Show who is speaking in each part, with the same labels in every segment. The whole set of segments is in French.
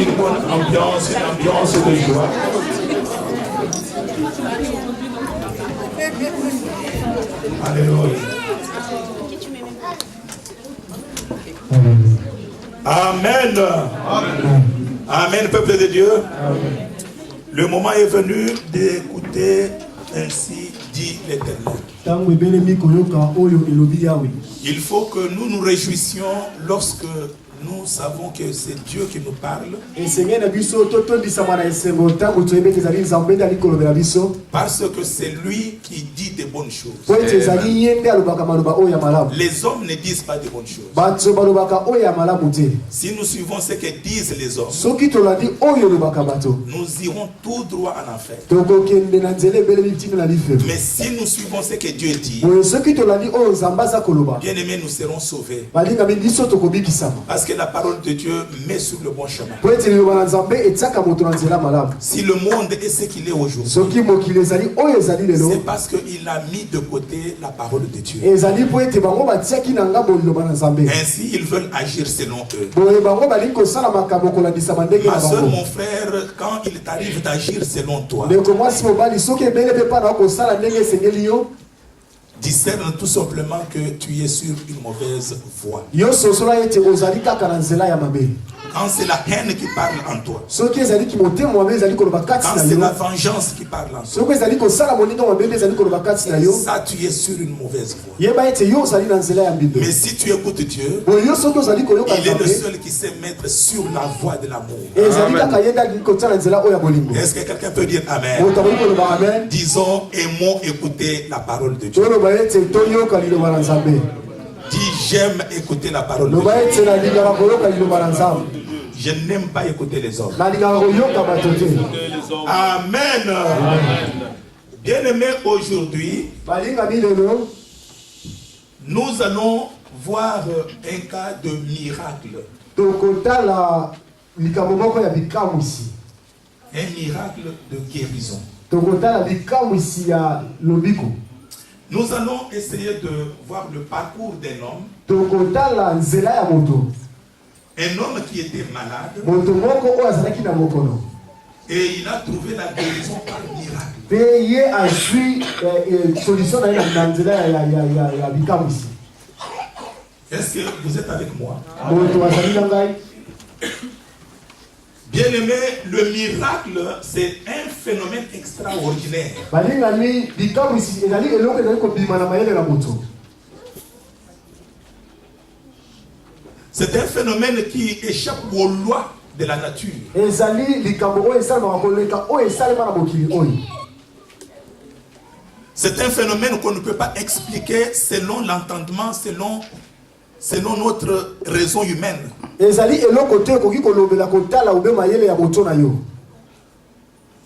Speaker 1: une bonne ambiance, une ambiance de joie. Alléluia. Amen. Amen, peuple de Dieu. Amen. Le moment est venu d'écouter, ainsi dit l'Éternel. Il faut que nous nous réjouissions lorsque nous savons que c'est Dieu qui nous parle. Parce que c'est lui qui dit des bonnes choses. Les hommes ne disent pas de bonnes choses. Si nous suivons ce que disent les hommes, nous irons tout droit en enfer. Mais si nous suivons ce que Dieu dit, bien aimés, nous serons sauvés. Parce que la parole de Dieu met sur le bon chemin. Si le monde est ce qu'il est aujourd'hui, c'est parce qu'il a mis de côté la parole de Dieu. Ainsi, ils veulent agir selon eux. Ma soeur, mon frère, quand il t'arrive d'agir selon toi, discerne tout simplement que tu es sur une mauvaise voie. Quand c'est la haine qui parle en toi, quand c'est la vengeance qui parle en toi, ça tu es sur une mauvaise voie. Mais si tu écoutes Dieu, il est le seul qui sait mettre sur la voie de l'amour. Est-ce que quelqu'un peut dire Amen? Disons, aimons écouter la parole de Dieu. Dis, j'aime écouter la parole de Dieu. Je n'aime pas écouter les hommes. Amen. Bien-aimés, aujourd'hui, nous allons voir un cas de miracle. Un miracle de guérison. Nous allons essayer de voir le parcours d'un homme. Un homme qui était malade. Et il a trouvé la guérison par miracle. Est-ce que vous êtes avec moi? Bien aimé, le miracle, c'est un phénomène extraordinaire. C'est un phénomène qui échappe aux lois de la nature. C'est un phénomène qu'on ne peut pas expliquer selon l'entendement, selon notre raison humaine.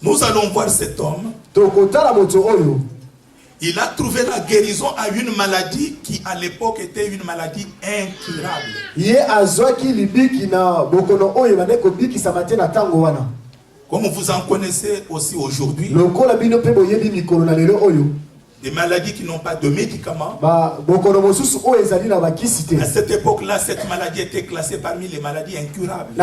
Speaker 1: Nous allons voir cet homme. Il a trouvé la guérison à une maladie qui à l'époque était une maladie incurable. Comme vous en connaissez aussi aujourd'hui, des maladies qui n'ont pas de médicaments. À cette époque-là, cette maladie était classée parmi les maladies incurables.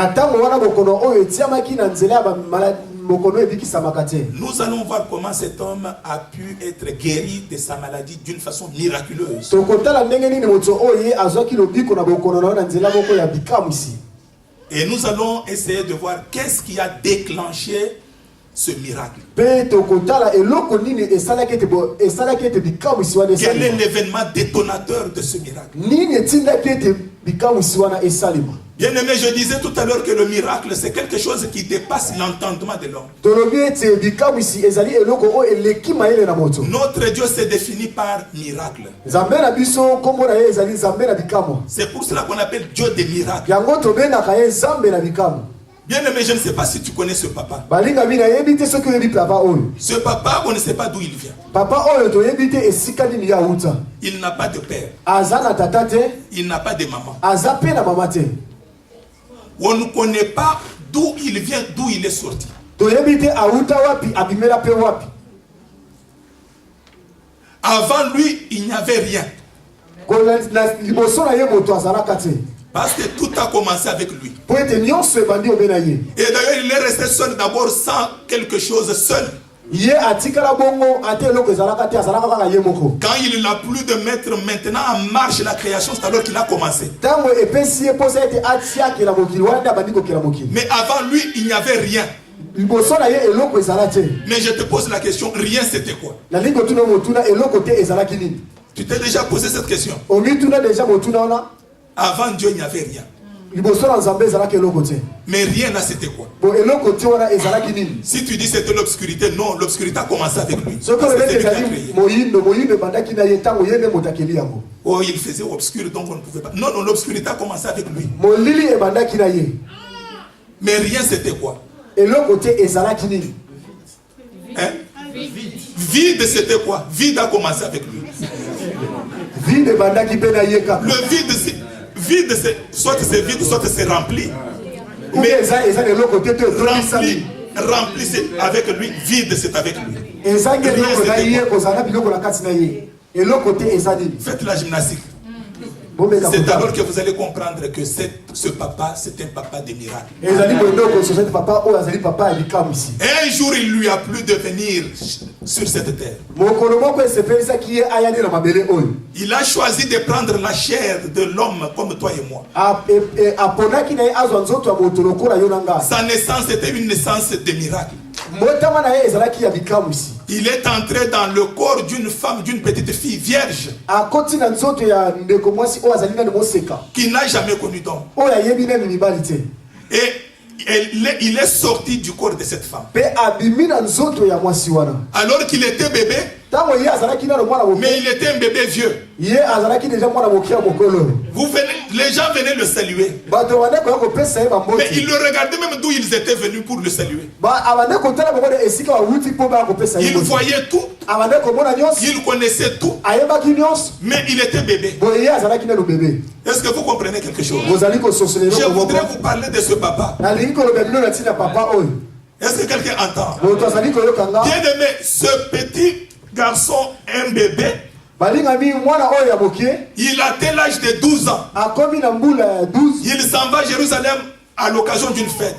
Speaker 1: Nous allons voir comment cet homme a pu être guéri de sa maladie d'une façon miraculeuse. Et nous allons essayer de voir qu'est-ce qui a déclenché ce miracle. Quel est l'événement détonateur de ce miracle? Bien aimé, je disais tout à l'heure que le miracle, c'est quelque chose qui dépasse l'entendement de l'homme. Notre Dieu se définit par miracle. C'est pour cela qu'on appelle Dieu des miracles. Bien aimé, je ne sais pas si tu connais ce papa. Ce papa, on ne sait pas d'où il vient. Il n'a pas de père. Il n'a pas de maman. On ne connaît pas d'où il vient, d'où il est sorti. Avant lui, il n'y avait rien. Parce que tout a commencé avec lui.
Speaker 2: Et d'ailleurs,
Speaker 1: il est resté seul d'abord sans quelque chose seul. Quand il n'a plus de maître maintenant en marche la création, c'est alors qu'il a commencé. Mais avant lui, il n'y avait rien. Mais je te pose la question, rien c'était quoi? Tu t'es déjà posé cette question? Avant Dieu, il n'y avait rien. Mais rien là, c'était quoi? Si tu dis c'était l'obscurité, non, l'obscurité a commencé avec lui. Oh, il faisait obscur, donc on ne pouvait pas. Non, non, l'obscurité a commencé avec lui. Mais rien, c'était quoi? Hein? Vide, c'était quoi? Vide a commencé avec lui. Le vide, c'est soit c'est vide, soit c'est rempli. Mais rempli c'est avec lui, vide c'est avec lui. Faites la gymnastique. C'est alors que vous allez comprendre que ce papa, c'est un papa de miracle. Et un jour, il lui a plu de venir sur cette terre. Il a choisi de prendre la chair de l'homme comme toi et moi. Sa naissance était une naissance de miracle. Il est entré dans le corps d'une femme, d'une petite fille vierge qui n'a jamais connu d'homme. Et il est sorti du corps de cette femme. Alors qu'il était bébé, mais il était un bébé vieux. Les gens venaient le saluer. Mais ils le regardaient même d'où ils étaient venus pour le saluer. Il voyait tout. Il connaissait tout. Mais il était bébé. Est-ce que vous comprenez quelque chose? Je voudrais vous parler de ce papa. Est-ce que quelqu'un entend? Bien aimé, ce petit garçon, un bébé, il a tel l'âge de 12 ans. Il s'en va à Jérusalem à l'occasion d'une fête.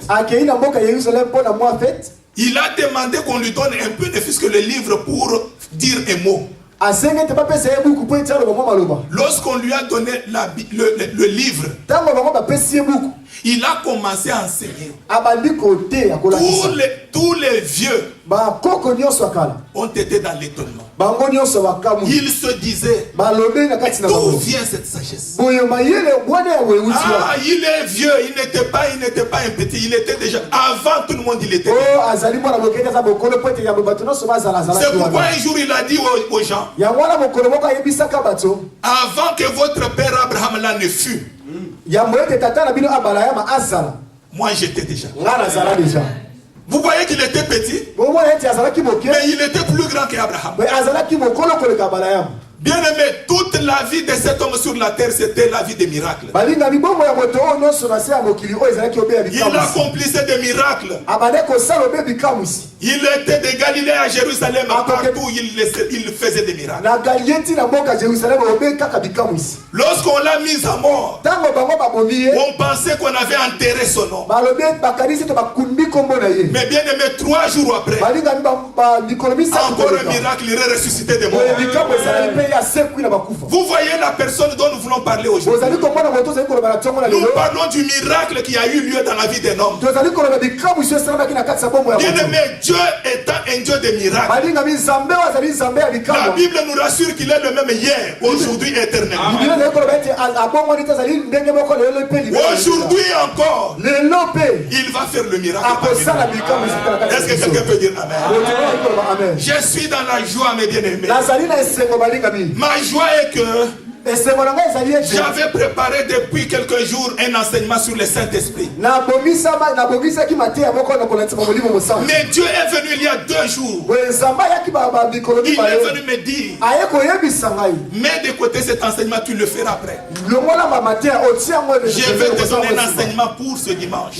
Speaker 1: Il a demandé qu'on lui donne un peu de fût-ce que le livre pour dire un mot. Lorsqu'on lui a donné le livre, il a commencé à enseigner. Tous les vieux ont été dans l'étonnement. Ils se disaient, d'où vient cette sagesse? Ah, il est vieux, il n'était pas un petit, il était déjà, avant tout le monde il était. C'est pourquoi un jour il a dit aux gens, avant que votre père Abraham là ne fût, moi j'étais déjà. Vous voyez qu'il était petit, mais il était plus grand qu'Abraham. Bien aimé, toute la vie de cet homme sur la terre, c'était la vie des miracles. Il accomplissait des miracles. Il était de Galilée à Jérusalem, partout il faisait des miracles. Lorsqu'on l'a mis à mort, on pensait qu'on avait enterré son nom. Mais bien aimé, 3 jours après, encore un miracle, il est ressuscité des morts. Vous voyez la personne dont nous voulons parler aujourd'hui. Nous parlons du miracle qui a eu lieu dans la vie d'un homme. Bien aimé, Dieu étant un Dieu de miracles, la Bible nous rassure qu'il est le même hier, aujourd'hui, éternellement. Aujourd'hui encore, il va faire le miracle. Est-ce que quelqu'un peut dire amen? Je suis dans la joie, mes bien-aimés. Ma joie est que j'avais préparé depuis quelques jours un enseignement sur le Saint-Esprit. Mais Dieu est venu il y a 2 jours. Il est venu me dire, mets de côté cet enseignement, tu le feras après. Je vais te donner un enseignement pour ce dimanche.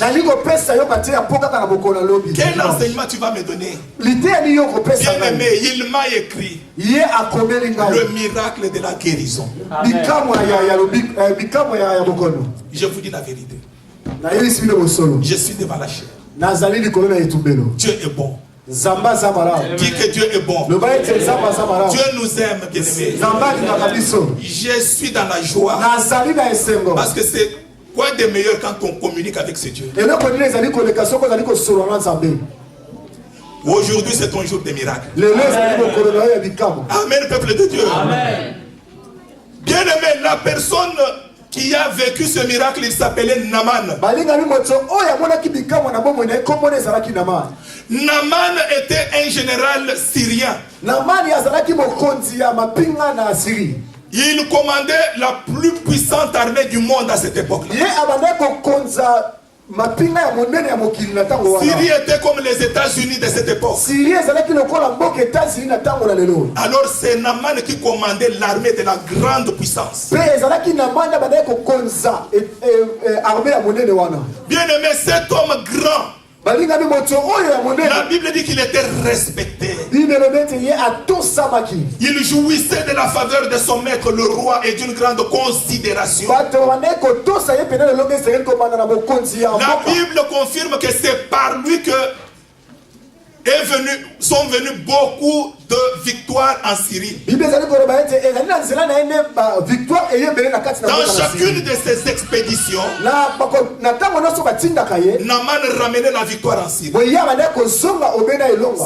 Speaker 1: Quel enseignement tu vas me donner? Bien aimé, il m'a écrit. le miracle de la guérison. Je vous dis la vérité. Je suis devant la chair. Dieu est bon. Dis que Dieu est bon. Dieu nous aime, bien-aimés. Je suis dans la joie. Parce que c'est quoi de meilleur quand on communique avec ce Dieu? Aujourd'hui, c'est ton jour de miracle. Amen, peuple de Dieu. Amen. Bien-aimé, la personne qui a vécu ce miracle, il s'appelait Naaman. Naaman était un général syrien. Il commandait la plus puissante armée du monde à cette époque. Syrie était comme les États-Unis de cette époque. Alors c'est Naaman qui commandait l'armée de la grande puissance. Bien aimé, cet homme grand, la Bible dit qu'il était respecté. Il jouissait de la faveur de son maître, le roi, et d'une grande considération. La Bible confirme que c'est par lui que sont venus beaucoup de victoires en Syrie. Dans chacune de ces expéditions, Naaman ramenait la victoire en Syrie.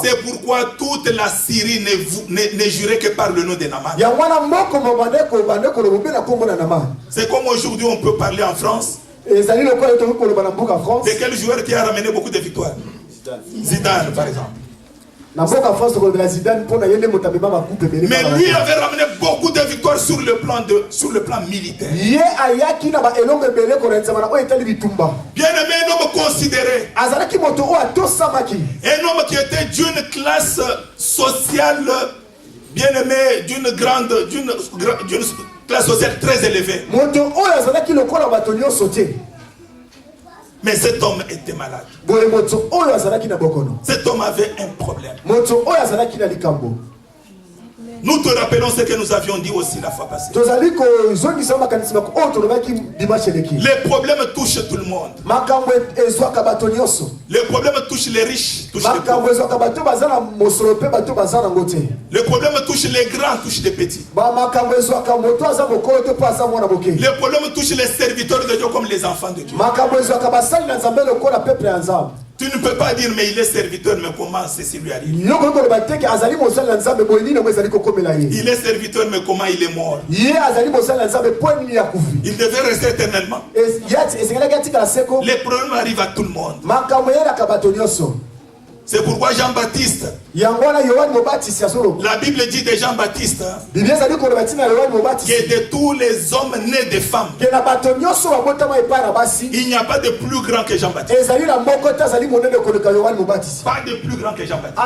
Speaker 1: C'est pourquoi toute la Syrie ne jurait que par le nom de Naaman. C'est comme aujourd'hui on peut parler en France. C'est quel joueur qui a ramené beaucoup de victoires? Zidane, par exemple. Mais lui avait ramené beaucoup de victoires sur le plan militaire. Bien aimé, un homme considéré. Un homme qui était d'une classe sociale, bien aimé, d'une classe sociale très élevée. Mais cet homme était malade. Cet homme avait un problème. Nous te rappelons ce que nous avions dit aussi la fois passée. Les problèmes touchent tout le monde. Les problèmes touchent les riches, touchent les pauvres. Les problèmes touchent les grands, touchent les petits. Les problèmes touchent les serviteurs de Dieu comme les enfants de Dieu. Tu ne peux pas dire, mais il est serviteur, mais comment ceci lui arrive? Il est serviteur, mais comment il est mort? Il devait rester éternellement. Les problèmes arrivent à tout le monde. C'est pourquoi Jean-Baptiste, la Bible dit de Jean-Baptiste, que de tous les hommes nés de femmes, il n'y a pas de plus grand que Jean-Baptiste. Pas de plus grand que Jean-Baptiste.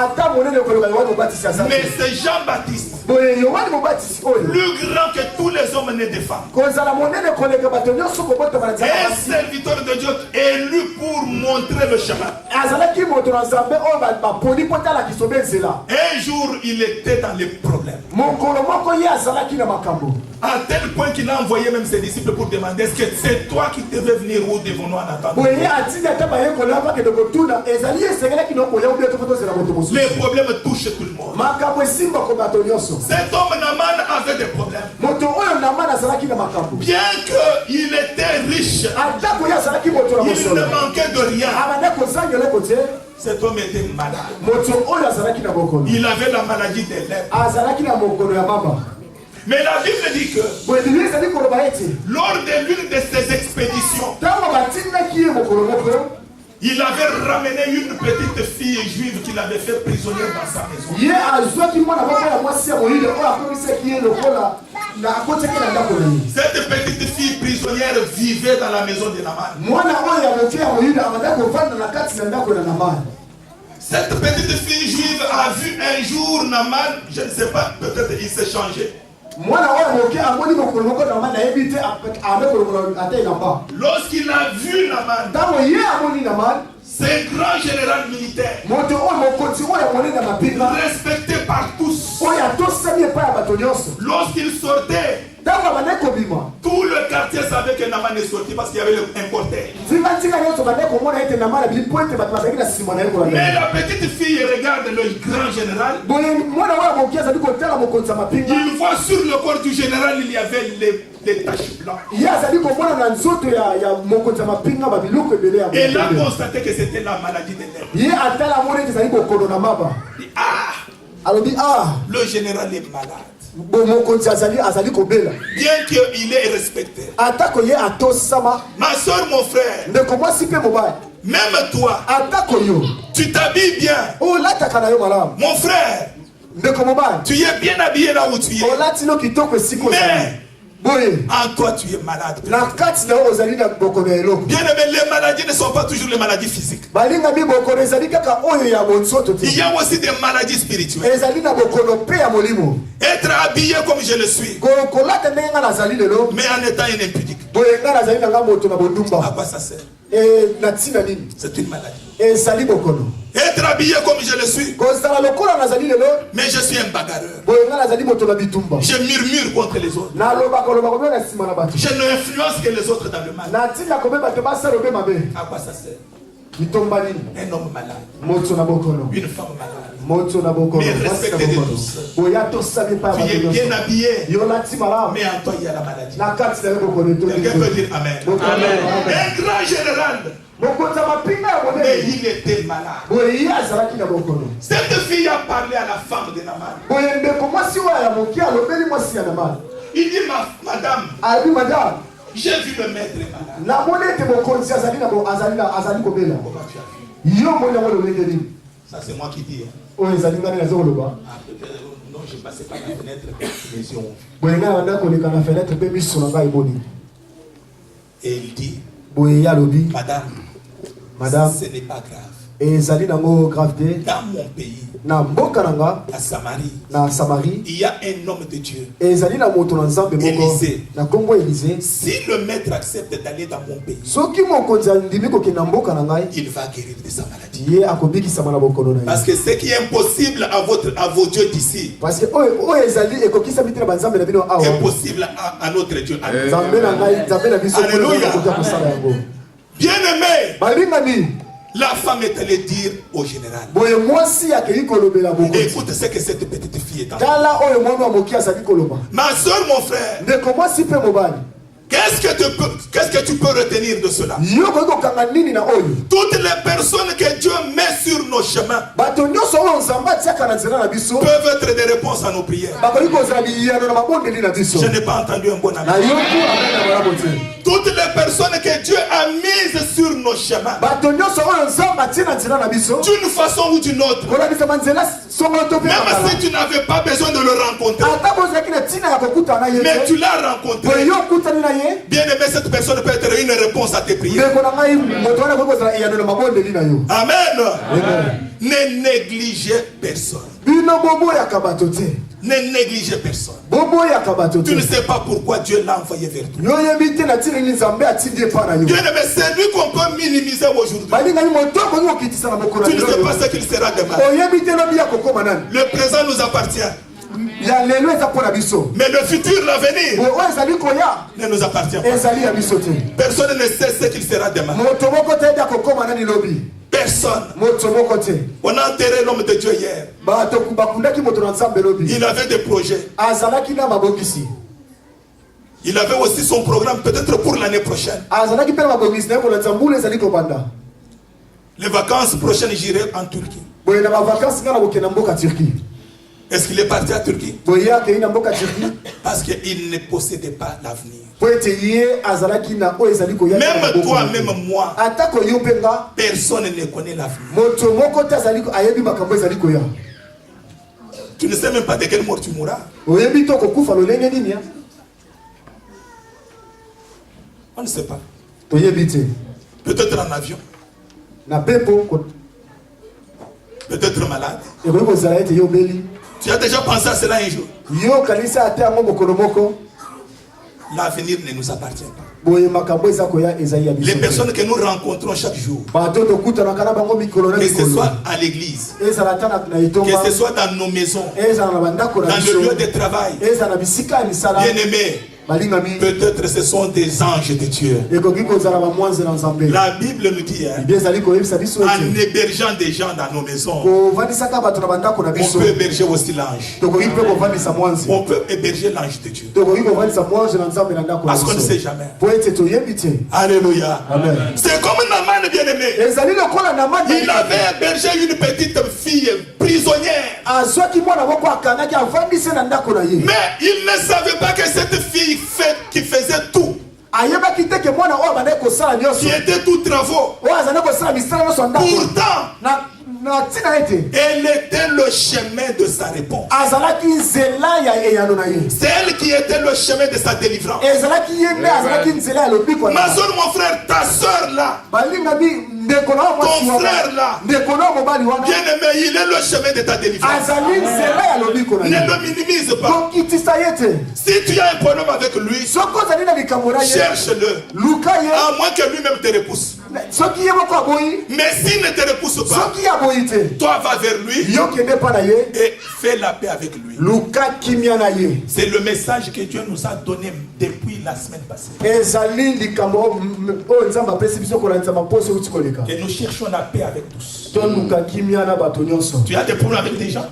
Speaker 1: Mais c'est Jean-Baptiste, plus grand que tous les hommes nés de femmes. Un serviteur de Dieu élu pour montrer le chemin. Un jour, il était dans les problèmes. À tel point qu'il a envoyé même ses disciples pour demander: est-ce que c'est toi qui devais venir ou devons-nous en attendre? Les problèmes touchent tout le monde. Cet homme Naaman avait des problèmes. Bien qu'il était riche, il ne manquait de rien. Cet homme était malade. Il avait la maladie des lèvres. Mais la Bible dit que lors de l'une de ses expéditions, il avait ramené une petite fille juive qu'il avait fait prisonnière dans sa maison. Cette petite fille prisonnière vivait dans la maison de Naaman. Cette petite fille juive a vu un jour Naaman, je ne sais pas, peut-être il s'est changé. Lorsqu'il a vu Naaman, c'est un grand général militaire, respecté par tous. Lorsqu'il sortait, tout le quartier savait que Naman est sorti parce qu'il y avait un cortège. Mais la petite fille regarde le grand général. Il voit sur le corps du général, il y avait les taches blanches. Et là, constaté que c'était la maladie des lèvres. Le général est malade. Bien qu'il est respecté. Ma soeur, mon frère, même toi, tu t'habilles bien. Mon frère, tu es bien habillé là où tu es. Mais en toi tu es malade. Bien aimé, les maladies ne sont pas toujours les maladies physiques. Il y a aussi des maladies spirituelles. Être habillé comme je le suis, mais en étant un impudique, à quoi ça sert? C'est une maladie. Être habillé comme je le suis, mais je suis un bagarreur. Je murmure contre les autres. Je n'influence que les autres dans le mal. À quoi ça sert? Un homme malade, une femme malade, mais respecté de tous. Tu es bien habillé, mais en toi il y a la maladie. Quelqu'un peut dire Amen. Amen. Un grand général, mais il était malade. Cette fille a parlé à la femme de Naman. Il dit madame, j'ai vu le maître malade. Comment tu as vu? Ça c'est moi qui dis. Non, je passais par la fenêtre, les yeux ont vu. Et il dit, madame, ce n'est pas grave. Dans mon pays, la Samarie, il y a un homme de Dieu, Élisée. Si le maître accepte d'aller dans mon pays, il va guérir de sa maladie. Parce que ce qui est impossible à vos dieux d'ici est possible à notre Dieu. Alléluia. Bien aimé, la femme est allée dire au général, écoute ce que cette petite fille est en train. Ma soeur, mon frère, qu'est-ce que tu peux retenir de cela? Toutes les personnes que Dieu met sur nos chemins peuvent être des réponses à nos prières. Je n'ai pas entendu un bon amen. Toutes les personnes que Dieu a mises sur nos chemins, d'une façon ou d'une autre, même si tu n'avais pas besoin de le rencontrer, mais tu l'as rencontré, bien aimé, cette personne peut être une réponse à tes prières. Amen. Ne négligez personne. Ne négligez personne. Tu ne sais pas pourquoi Dieu l'a envoyé vers toi. Bien aimé, c'est lui qu'on peut minimiser aujourd'hui. Tu ne sais pas ce qu'il sera demain. Le présent nous appartient. Mais le futur, l'avenir, ne nous appartient pas. Personne ne sait ce qu'il sera demain. Personne. On a enterré l'homme de Dieu hier. Il avait des projets. Il avait aussi son programme peut-être pour l'année prochaine. Les vacances prochaines, j'irai en Turquie. Est-ce qu'il est parti à Turquie? Parce qu'il ne possédait pas l'avenir. Même toi, même moi, personne ne connaît l'avenir. Tu ne sais même pas de quelle mort tu mourras. On ne sait pas. Peut-être en avion. Peut-être malade. Tu as déjà pensé à cela un jour? L'avenir ne nous appartient pas. Les personnes que nous rencontrons chaque jour, que ce soit à l'église, que ce soit dans nos maisons, dans le lieu de travail, bien-aimés, peut-être ce sont des anges de Dieu. La Bible nous dit, en hébergeant des gens dans nos maisons, on peut héberger aussi l'ange. On peut héberger l'ange de Dieu. Parce qu'on ne sait jamais. Alléluia. C'est comme Naman, bien-aimé. Il avait hébergé une petite fille prisonnière. Mais il ne savait pas que cette fille qui faisait tout, qui était tout travaux. Pourtant, elle était le chemin de sa réponse. C'est elle qui était le chemin de sa délivrance. Ma soeur, mon frère, ta soeur là, ton frère là, bien-aimé, il est le chemin de ta délivrance. Ne le minimise pas. Si tu as un problème avec lui, cherche-le. À moins que lui-même te repousse. Mais s'il ne te repousse pas, toi va vers lui et fais la paix avec lui. C'est le message que Dieu nous a donné depuis la semaine passée. Que nous cherchons la paix avec tous. Tu as des problèmes avec des gens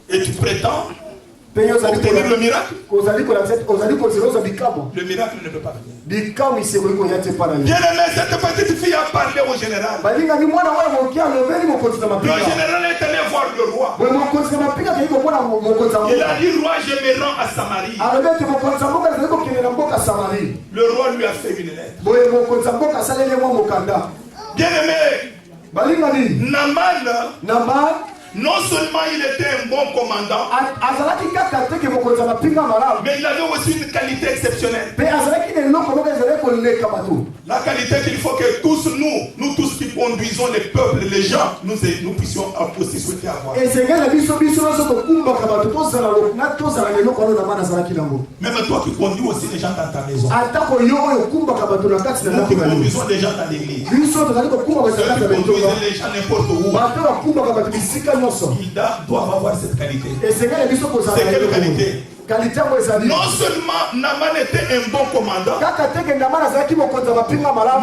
Speaker 1: et tu prétends obtenir le miracle. Le miracle ne peut pas venir. Bien-aimé, cette petite fille a parlé au général. Le général est allé voir le roi. Il a dit, roi, je me rends à Samarie. Le roi lui a fait une lettre. Bien-aimé, Naman, non seulement il était un bon commandant, mais il avait aussi une qualité exceptionnelle. La qualité qu'il faut que tous nous tous qui conduisons les peuples, les gens, nous puissions aussi souhaiter avoir. Même toi qui conduis aussi les gens dans ta maison. Nous qui conduisons les gens dans l'église. Ceux qui conduisent les gens n'importe où. Ils doivent avoir cette qualité. C'est quelle qualité? Non seulement Naman était un bon commandant,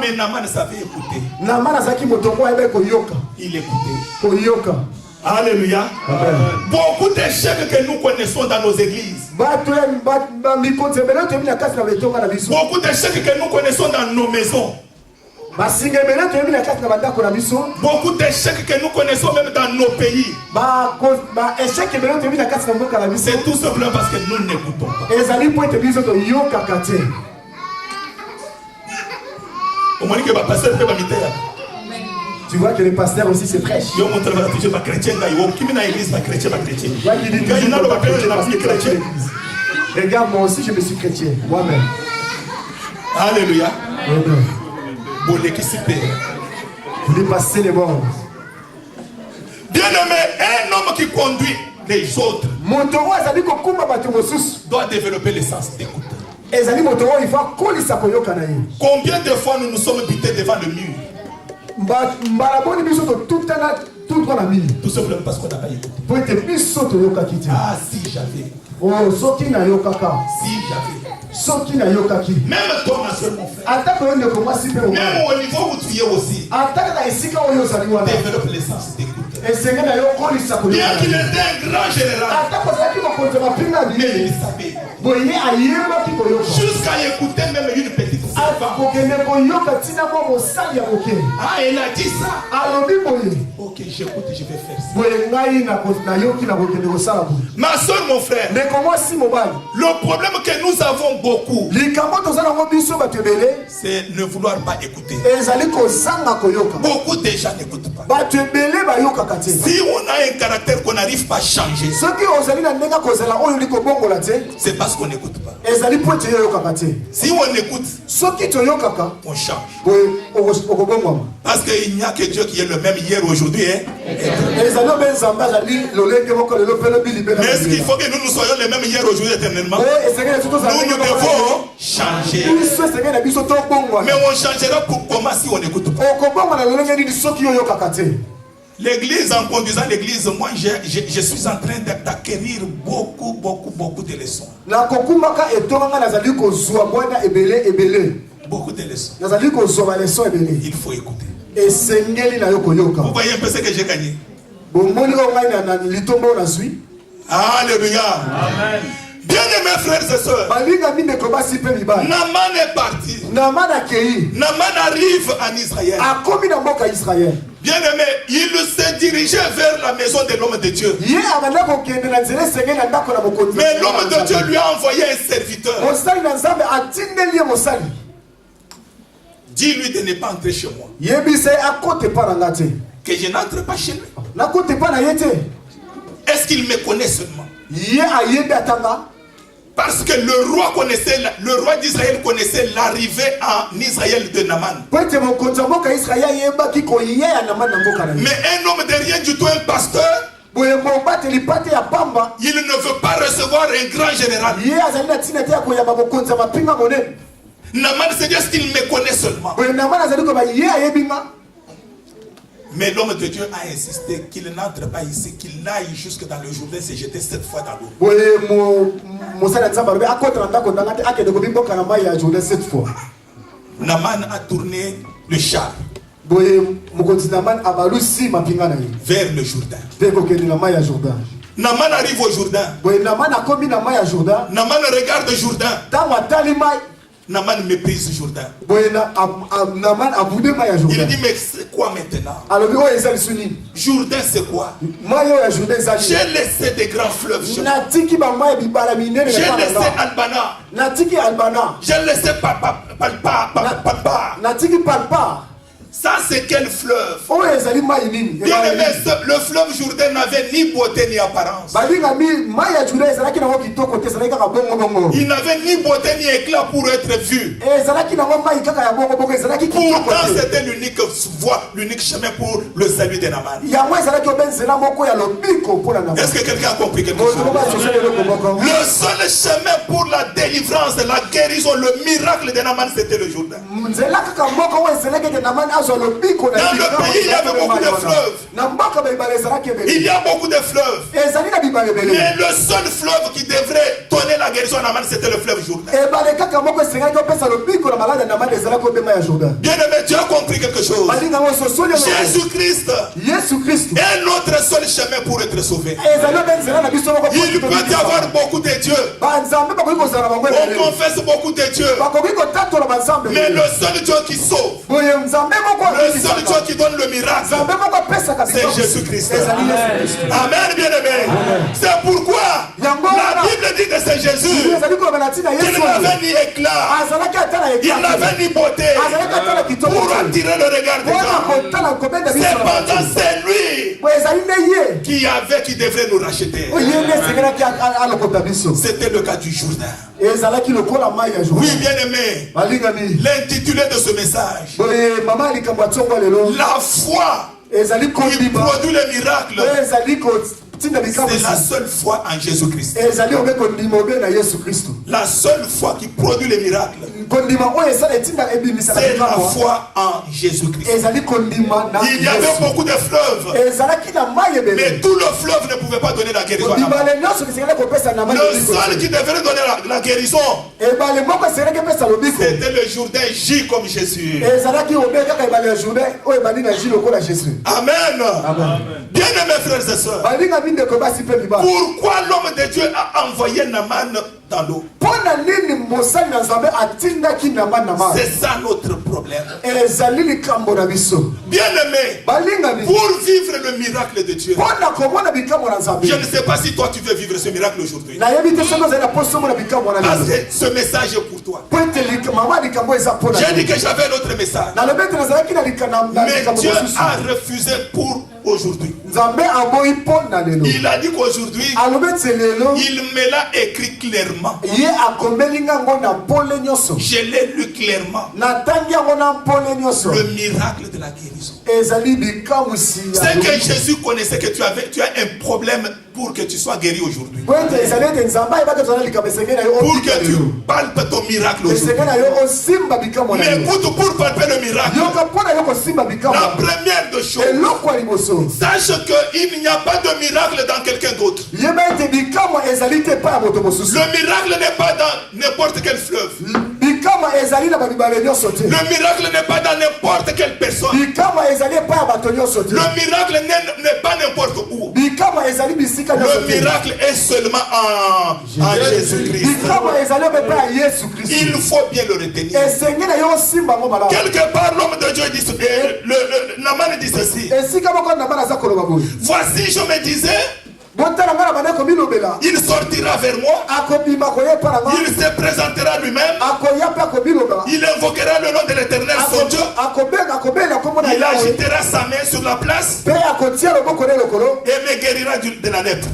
Speaker 1: mais Naman savait écouter. Il écoutait. Alléluia. Beaucoup d'échecs que nous connaissons dans nos églises. Beaucoup d'échecs que nous connaissons dans nos maisons. Beaucoup d'échecs que nous connaissons même dans nos pays. C'est tout simplement parce que nous n'écoutons pas.
Speaker 2: Tu vois que les pasteurs aussi se prêchent. Regarde, moi aussi je me suis chrétien. Moi-même.
Speaker 1: Alléluia.
Speaker 2: Amen.
Speaker 1: Pour l'équicité.
Speaker 2: Vous dépassez les bords.
Speaker 1: Bien-aimé, un homme qui conduit les autres doit développer le sens d'écoute. Combien de fois nous nous sommes butés devant le mur? Tout simplement parce qu'on n'a pas écouté. Ah, si j'avais. Si j'avais. Même toi, ma soeur, mon frère. Même au niveau où tu es aussi. Développe le sens d'écoute. Bien qu'il était un grand général, mais il savait. Jusqu'à écouter même une petite servante. Ah, elle a dit ça. Ok, j'écoute et je vais faire ça. Ma soeur, mon frère, le problème que nous avons beaucoup, c'est ne vouloir pas écouter. Beaucoup de gens n'écoutent pas. Si on a un caractère qu'on n'arrive pas à changer, c'est parce qu'on n'écoute pas. Si on écoute, on change. Parce qu'il n'y a que Dieu qui est le même hier, aujourd'hui aujourd'hui est. Mais est-ce
Speaker 2: qu'il
Speaker 1: faut que nous soyons les mêmes hier, aujourd'hui, éternellement? Nous devons changer. Mais on changera pour comment si on n'écoute pas? L'église, en conduisant l'église, moi je suis en train d'acquérir beaucoup de leçons. Beaucoup de leçons. Il faut écouter. Vous voyez un peu ce que j'ai gagné. Alléluia. Amen. Bien-aimés frères et sœurs, Naaman est parti. Naaman arrive en Israël. Bien-aimé, il s'est dirigé vers la maison de l'homme de Dieu. Mais l'homme de Dieu lui a envoyé un serviteur. Dis-lui de ne pas entrer chez moi. Que je n'entre pas chez lui. Est-ce qu'il me connaît seulement? Parce que le roi d'Israël connaissait l'arrivée en Israël de Naaman. Mais un homme de rien du tout, un pasteur, il ne veut pas recevoir un grand général. Naaman se dit, est-ce qu'il me connaît seulement? Mais l'homme de Dieu a insisté qu'il n'entre pas ici, qu'il aille jusque dans le Jourdain, se jeter 7 fois dans l'eau. Naaman a tourné le char vers le Jourdain. Naaman arrive au Jourdain. Naaman regarde le Jourdain. Naaman méprise le Jourdain. Il dit, mais c'est quoi maintenant? Jourdain c'est quoi? J'ai laissé des grands fleuves. J'ai laissé Albana. J'ai laissé Palpa. Ça c'est quel fleuve? Bien aimé, le fleuve Jourdain n'avait ni beauté ni apparence. Il n'avait ni beauté ni éclat pour être vu. Pourtant c'était l'unique voie, l'unique chemin pour le salut de Naaman. Est-ce que quelqu'un a compris quelque chose? Le seul chemin pour la délivrance, la guérison, le miracle de Naaman, c'était le Jourdain. Dans le pays, il y avait beaucoup de fleuves. Il y a beaucoup de fleuves. Mais le seul fleuve qui devrait donner la guérison à Naaman, c'était le fleuve Jourdain. Bien aimé, tu as compris quelque chose? Jésus-Christ est notre seul chemin pour être sauvé. Il peut y avoir beaucoup de dieux. On confesse beaucoup de dieux. Mais le seul Dieu qui sauve, le seul Dieu qui donne le miracle, c'est Jésus-Christ. Amen, bien-aimé. C'est pourquoi la Bible dit que c'est Jésus. Il n'avait ni éclat, il n'avait ni beauté pour attirer le regard des gens. Cependant, c'est lui qui devrait nous racheter. C'était le cas du Jourdain. Oui, bien-aimé. L'intitulé de ce message, la foi qui produit le miracle, c'est la seule foi en Jésus-Christ. La seule foi qui produit les miracles, c'est la foi en Jésus-Christ. Il y avait beaucoup de fleuves, mais tout le fleuve ne pouvait pas donner la guérison. Le seul qui devait donner la guérison, c'était le Jourdain J comme Jésus. Amen. Bien aimés frères et sœurs, pourquoi l'homme de Dieu a envoyé Naaman dans l'eau? C'est ça notre problème. Bien aimé, pour vivre le miracle de Dieu, je ne sais pas si toi tu veux vivre ce miracle aujourd'hui. Parce que ce message est pour pour toi. J'ai dit que j'avais un autre message. Mais Dieu a refusé pour aujourd'hui. Il a dit qu'aujourd'hui, il me l'a écrit clairement. Je l'ai lu clairement. Le miracle de la guérison. C'est que Jésus connaissait que tu as un problème pour que tu sois guéri aujourd'hui. Pour que tu palpes ton miracle aujourd'hui. Mais pour palper le miracle, la première des choses, sache qu'il n'y a pas de miracle dans quelqu'un d'autre. Le miracle n'est pas dans n'importe quel fleuve. Le miracle n'est pas dans n'importe quelle personne. Le miracle n'est pas n'importe où. Le miracle est seulement en Jésus-Christ. Il faut bien le retenir. Quelque part, l'homme de Dieu dit, Naaman dit ceci. Voici, je me disais, il sortira vers moi. Il se présentera lui-même. Il invoquera le nom de l'Éternel son Dieu. Il agitera sa main sur la place et me guérira de la lèpre.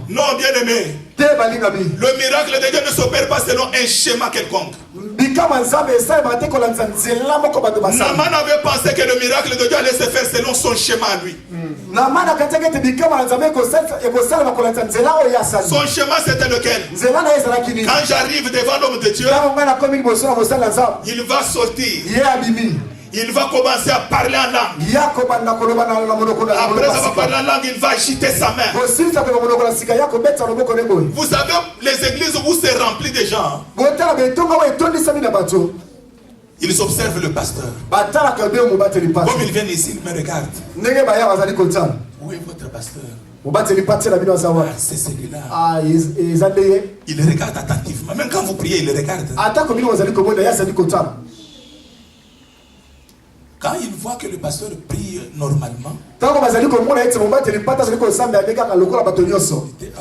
Speaker 1: Non, bien aimé, le miracle de Dieu ne s'opère pas selon un schéma quelconque. Naaman avait pensé que le miracle de Dieu allait se faire selon son schéma à lui. Son schéma c'était lequel? Quand j'arrive devant l'homme de Dieu, il va sortir. Il va commencer à parler en langue. Après avoir parlé en langue, il va agiter sa main. Vous savez, les églises où c'est rempli de gens, ils observent le pasteur. Comme ils viennent ici, ils me regardent. Où est votre pasteur? C'est celui-là. Il regarde attentivement. Même quand vous priez, il regarde. Quand il voit que le pasteur prie normalement, ah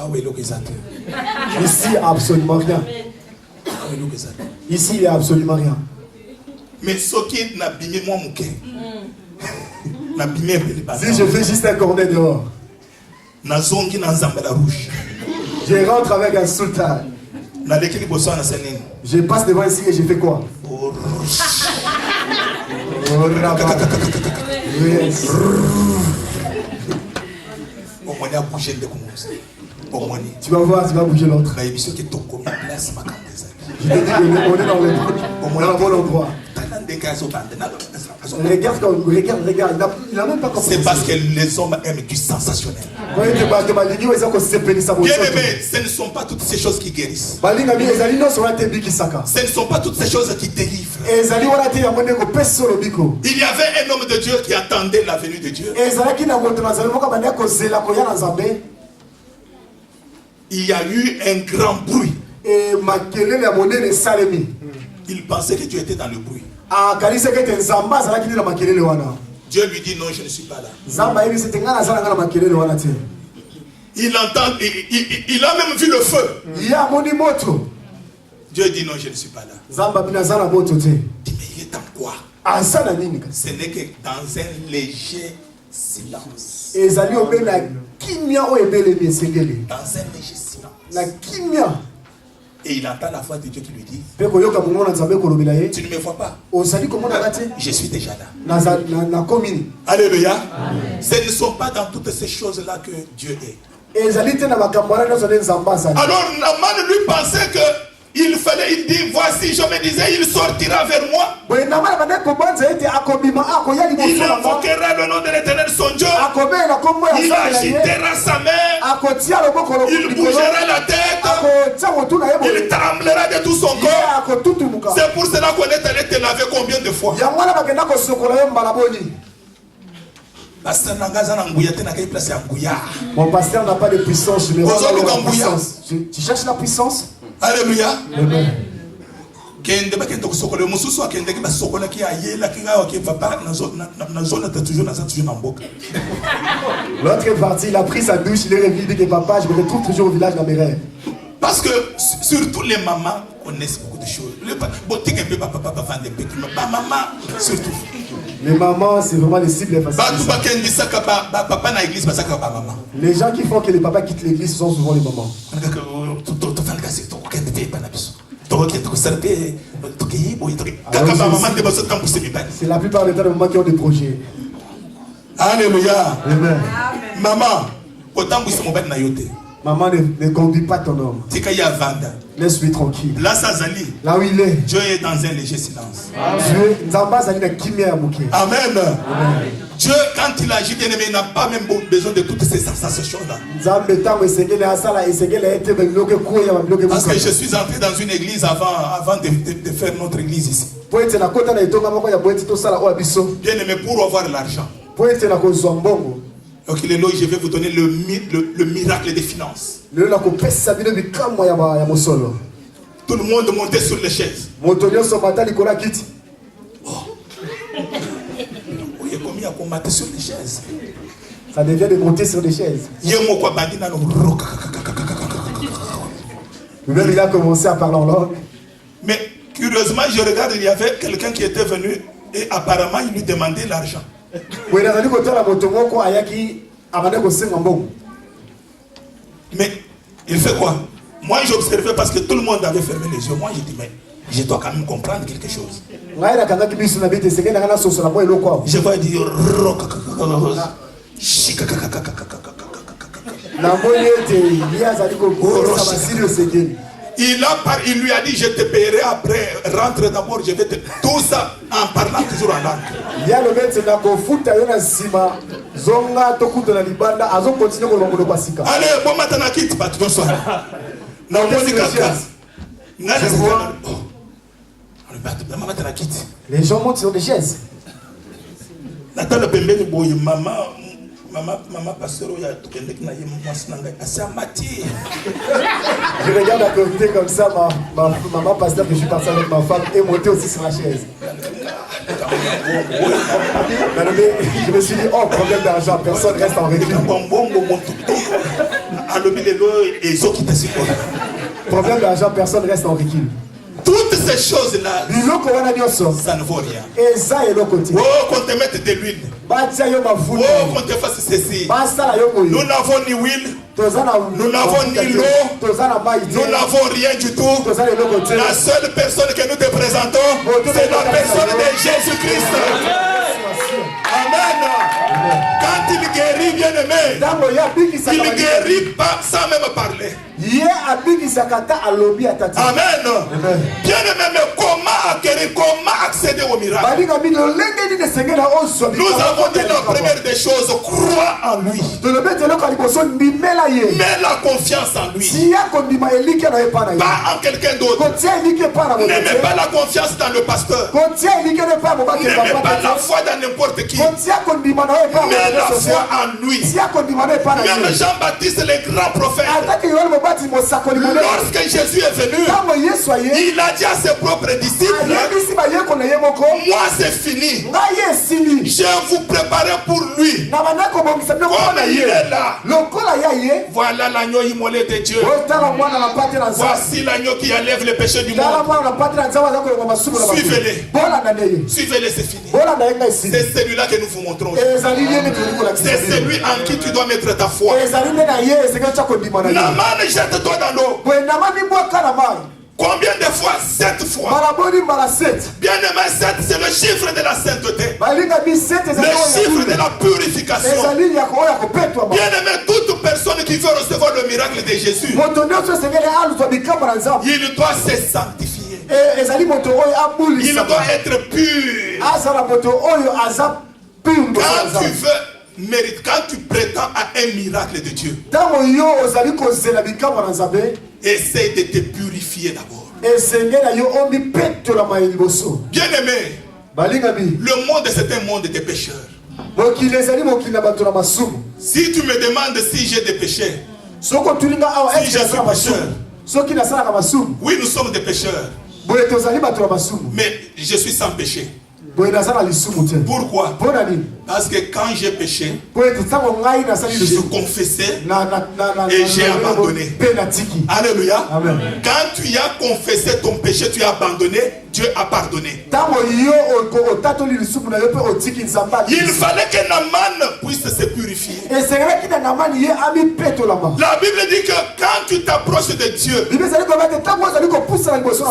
Speaker 1: oui,
Speaker 2: ici, absolument rien. Ici, il n'y a absolument rien.
Speaker 1: Mais ce qui n'a bimé moi mon cœur.
Speaker 2: Si je fais juste un cornet dehors, je rentre avec un sultan. Je passe devant ici et je fais quoi? Yes. Tu vas voir, tu vas bouger l'autre. Je te dis qu'on est dans le bon endroit. Regarde, il n'a même pas compris.
Speaker 1: C'est parce que les hommes aiment du sensationnel. Bien aimé, ce ne sont pas toutes ces choses qui guérissent. Ce ne sont pas toutes ces choses qui délivrent. Il y avait un homme de Dieu qui attendait la venue de Dieu. Il y a eu un grand bruit. Il pensait que Dieu était dans le bruit. Dieu lui dit non, je ne suis pas là. Il entend, il a même vu le feu. Dieu dit non, je ne suis pas là. Il dit mais il est en quoi? Ce n'est que dans un léger silence. Dans un léger silence. Et il entend la voix de Dieu qui lui dit, tu ne me vois pas? Je suis déjà là. Alléluia. Ce ne sont pas dans toutes ces choses-là que Dieu est. Alors Naaman lui pensait que il dit, voici, je me disais, il sortira vers moi. Il invoquera le nom de l'Éternel son Dieu. Il agitera sa main. Il bougera la tête. Il tremblera de tout son corps. C'est pour cela qu'on est allé te laver combien de fois?
Speaker 2: Mon pasteur n'a pas de puissance. Tu cherches la puissance?
Speaker 1: Alléluia.
Speaker 2: Amen. L'autre partie, il a pris sa douche, il est revenu, dit que papa, je me retrouve toujours au village de la Mérère.
Speaker 1: Parce que Surtout les mamans connaissent beaucoup de choses. Boutique un peu, papa vend des petits. Maman, surtout.
Speaker 2: Les mamans, c'est vraiment les cibles faciles. Les gens qui font que les papas quittent l'église sont souvent les mamans. C'est la plupart des temps les mamans qui ont des projets.
Speaker 1: Alléluia.
Speaker 2: Amen.
Speaker 1: Maman,
Speaker 2: maman ne conduit pas ton homme. Laisse-lui tranquille. Là où il est,
Speaker 1: Dieu est dans un léger silence.
Speaker 2: Amen.
Speaker 1: Dieu, quand il agit, bien aimé, il n'a pas même besoin de toutes ces sensations-là. Parce que je suis entré dans une église avant de faire notre église ici. Bien aimé, pour avoir l'argent. Donc il est là, je vais vous donner le miracle des finances. Tout le monde montait sur les chaises. Oh. Il est commis à combattre sur les chaises.
Speaker 2: Ça devient de monter sur des chaises. Lui-même il a commencé à parler en langue.
Speaker 1: Mais curieusement, je regarde, il y avait quelqu'un qui était venu et apparemment il lui demandait l'argent. Mais il fait quoi? Moi j'observais parce que tout le monde avait fermé les yeux. Moi j'ai dit mais je dois quand même comprendre quelque chose. Je vois dire il lui a dit je te paierai après, rentre d'abord, je vais te... Tout ça en parlant toujours en langue. Allez, bon matin à quitte, bonsoir.
Speaker 2: Les gens montent sur des chaises.
Speaker 1: Maman pasteur,
Speaker 2: je regarde à côté comme ça, ma maman pasteur que je suis parti avec ma femme est montée aussi sur la chaise. Je me suis dit, oh, problème d'argent, personne reste en recul. Problème d'argent, personne reste en recul.
Speaker 1: Toutes ces choses-là, ça ne vaut rien. Oh, qu'on te mette de l'huile. Oh, qu'on te fasse ceci. Nous n'avons ni huile. Nous n'avons ni l'eau. Nous n'avons rien du tout. La seule personne que nous te présentons, c'est la personne de Jésus-Christ. Amen. Quand il guérit, bien aimé, il ne guérit pas sans même parler. Amen. Bien aimé, mais comment acquérir, comment accéder au miracle? Nous avons dit la première des choses, crois en lui. Mets la confiance en lui. Pas en quelqu'un d'autre. Ne mets pas la confiance dans le pasteur. Ne mets pas la foi dans n'importe qui. Mets la foi en lui. Même Jean-Baptiste, le grand prophète, lorsque Jésus est venu, il a dit à ses propres disciples, moi c'est fini. Je vous préparer pour lui. Comme il est là. Voilà l'agneau immolé de Dieu. Voici l'agneau qui enlève le péché du monde. Suivez-les. Suivez-les, c'est fini. C'est celui-là que nous vous montrons. C'est celui en qui tu dois mettre ta foi. Naman, jette-toi dans l'eau. Combien de fois? 7 fois. Bien aimé, 7 c'est le chiffre de la sainteté. Le chiffre de la purification. Bien aimé, toute personne qui veut recevoir le miracle de Jésus, il doit se sanctifier. Il doit être pur. Quand tu prétends à un miracle de Dieu, essaye de te purifier d'abord. Bien aimé, le monde c'est un monde de pécheurs. Si tu me demandes si j'ai des péchés, si je suis pécheur, oui nous sommes des pécheurs, mais je suis sans péché. Pourquoi? Parce que quand j'ai péché, je confessais et j'ai abandonné. Alléluia. Amen. Quand tu as confessé ton péché, tu as abandonné, Dieu a pardonné. Il fallait que Naaman puisse se purifier. La Bible dit que quand tu t'approches de Dieu,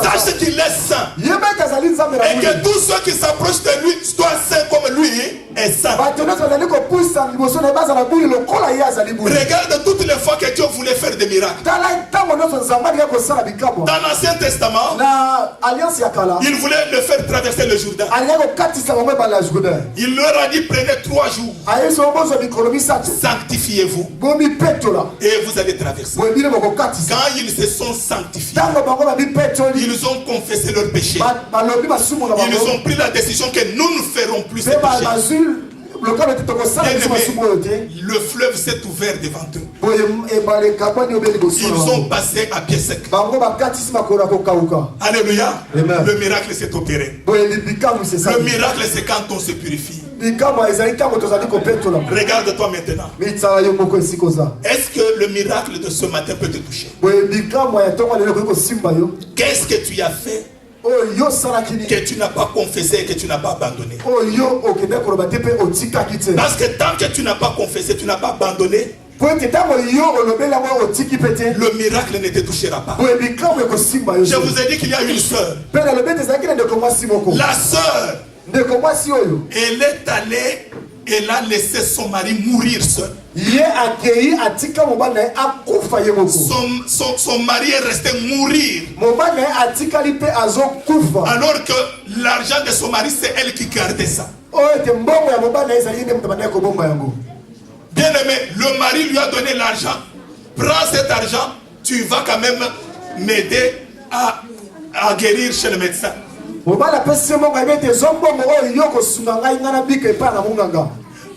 Speaker 1: sache qu'il est saint. Et que tous ceux qui s'approchent de lui soient saints comme lui est saint. Regarde toutes les fois que Dieu voulait faire des miracles. Dans l'Ancien Testament, il voulait le faire traverser le Jourdain. Il leur a dit prenez 3 jours. Sanctifiez-vous. Et vous allez traverser. Quand ils se sont sanctifiés, ils ont confessé leurs péchés. Ils ont pris la décision que nous ne ferons plus ces péchés. Le fleuve s'est ouvert devant eux. Ils ont passé à pied sec. Alléluia. Le miracle s'est opéré. Le miracle, c'est quand on se purifie. Regarde-toi maintenant. Est-ce que le miracle de ce matin peut te toucher? Qu'est-ce que tu as fait que tu n'as pas confessé et que tu n'as pas abandonné? Parce que tant que tu n'as pas confessé, tu n'as pas abandonné, le miracle ne te touchera pas. Je vous ai dit qu'il y a une sœur. La sœur, elle est allée, elle a laissé son mari mourir seul. Son mari est resté mourir. Alors que l'argent de son mari, c'est elle qui gardait ça. Bien aimé, le mari lui a donné l'argent. Prends cet argent, tu vas quand même m'aider à guérir chez le médecin.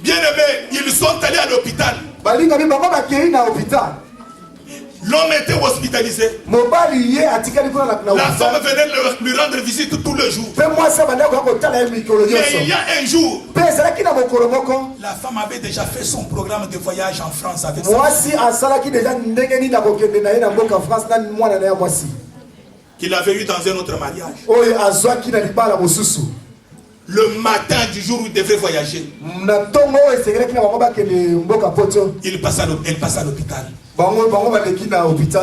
Speaker 1: Bien aimé, ils sont allés à l'hôpital. L'homme était hospitalisé. La femme venait lui rendre visite tous les jours. Mais il y a un jour, la femme avait déjà fait son programme de voyage en France avec sa qu'il avait eu dans un autre mariage. Le matin du jour où il devrait voyager, elle passe à l'hôpital.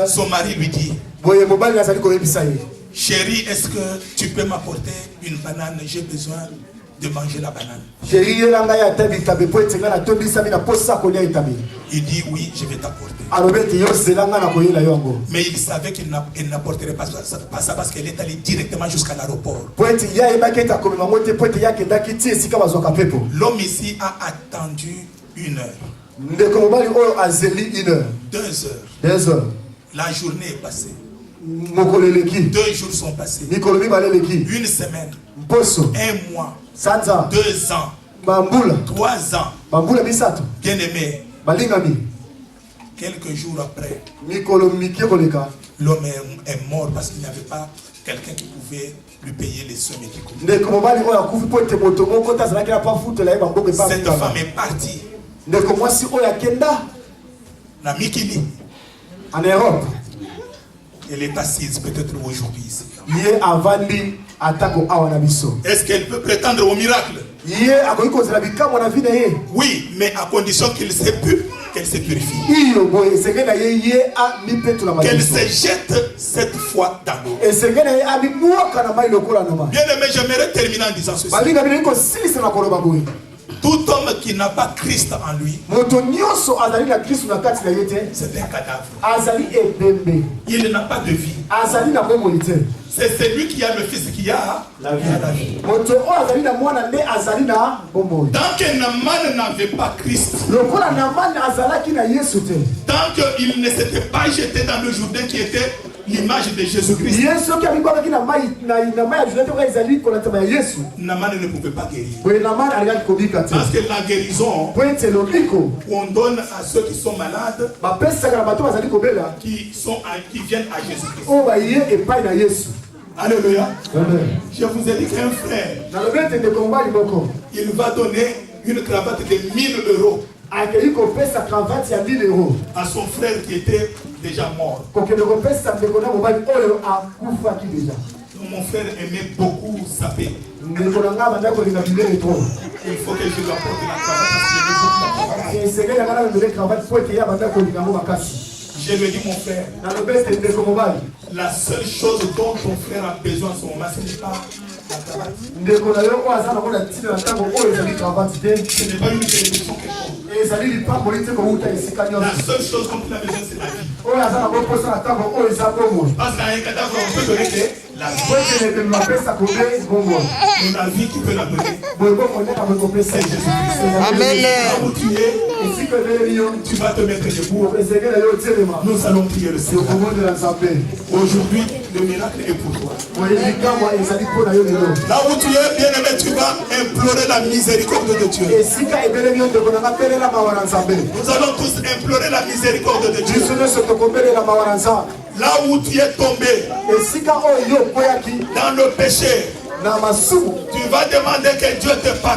Speaker 1: Son mari lui dit, chérie, est-ce que tu peux m'apporter une banane? J'ai besoin de manger la banane. Il dit oui, je vais t'apporter. Mais il savait qu'il n'apporterait pas ça parce qu'elle est allée directement jusqu'à l'aéroport. L'homme ici a attendu 1 heure. 2 heures. La journée est passée. 2 jours sont passés. 1 semaine. 1 mois. 2 ans. 3 ans. Bien aimé. Quelques jours après, l'homme est mort parce qu'il n'y avait pas quelqu'un qui pouvait lui payer les sommes et qui coûtaient. Cette femme est partie. La Mikili.
Speaker 2: En Europe.
Speaker 1: Elle est assise peut-être aujourd'hui ici.
Speaker 2: Est-ce
Speaker 1: qu'elle peut prétendre au miracle? Oui, mais à condition qu'elle se purifie. Qu'elle se jette cette fois dans l'eau. Bien aimé, j'aimerais terminer en disant ceci. Tout homme qui n'a pas Christ en lui, c'est un cadavre. Il n'a pas de vie. C'est celui qui a le Fils qui a la vie. Tant que Naaman n'avait pas Christ, tant qu'il ne s'était pas jeté dans le Jourdain qui était l'image de Jésus-Christ, Naaman ne pouvait pas guérir. Parce que la guérison, on donne à ceux qui sont malades, qui viennent à Jésus-Christ. Alléluia.
Speaker 2: Amen.
Speaker 1: Je vous ai dit qu'un frère,
Speaker 2: Dans le but de combat,
Speaker 1: il va donner une cravate de 1000 euros
Speaker 2: accueilli qu'on paie sa cravate, il y a 1000 euros.
Speaker 1: à son frère qui était déjà mort.
Speaker 2: Pour que le repère sa déconnade, on va dire, oh, a Koufa qui déjà.
Speaker 1: Mon frère aimait beaucoup saper.
Speaker 2: Il faut que je lui apporte la cravate parce que
Speaker 1: je lui ai dit, mon frère, la seule chose dont ton frère a besoin en ce moment, ce n'est pas la cravate. Ce n'est pas une télévision quelconque. La seule chose dont il a besoin, c'est la vie. Parce qu'à un cadavre, on peut donner que la vie. La vie qui peut la donner, c'est Jésus-Christ.
Speaker 3: Amen.
Speaker 1: Là où tu es, tu vas te mettre debout. Nous allons prier le Seigneur. Aujourd'hui, le miracle est pour toi. Là où tu es, bien-aimé, tu vas implorer la miséricorde de Dieu. Nous allons tous implorer la miséricorde de Dieu. Là où tu es tombé dans le péché, tu vas demander que Dieu te pardonne.